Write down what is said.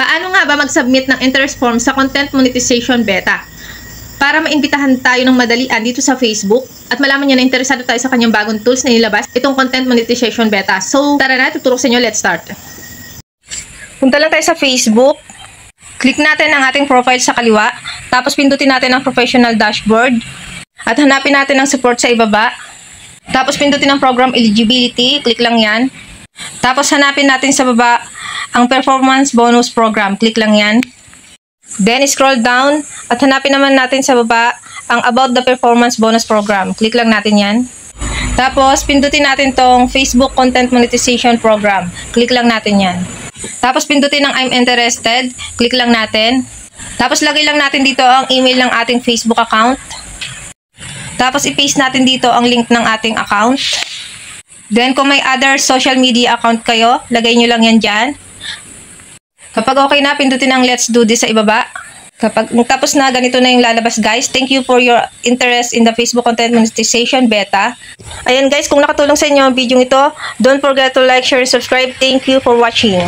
Paano nga ba mag-submit ng interest form sa Content Monetization Beta? Para maimbitahan tayo ng madalian dito sa Facebook at malaman nyo na interesado tayo sa kanyang bagong tools na nilabas, itong Content Monetization Beta. So, tara na, tuturo sa inyo. Let's start. Punta lang tayo sa Facebook. Click natin ang ating profile sa kaliwa. Tapos pindutin natin ang Professional Dashboard. At hanapin natin ang support sa ibaba. Tapos pindutin ang Program Eligibility. Click lang yan. Tapos hanapin natin sa baba ang Performance Bonus Program. Click lang yan. Then scroll down at hanapin naman natin sa baba ang About the Performance Bonus Program. Click lang natin yan. Tapos pindutin natin tong Facebook Content Monetization Program. Click lang natin yan. Tapos pindutin ang I'm interested. Click lang natin. Tapos lagay lang natin dito ang email ng ating Facebook account. Tapos i-paste natin dito ang link ng ating account. Then kung may other social media account kayo, lagay nyo lang yan dyan. Kapag okay na, pindutin ang Let's Do This sa ibaba. Kapag tapos na, ganito na yung lalabas guys. Thank you for your interest in the Facebook Content Monetization Beta. Ayan guys, kung nakatulong sa inyo ang video ito, don't forget to like, share, and subscribe. Thank you for watching.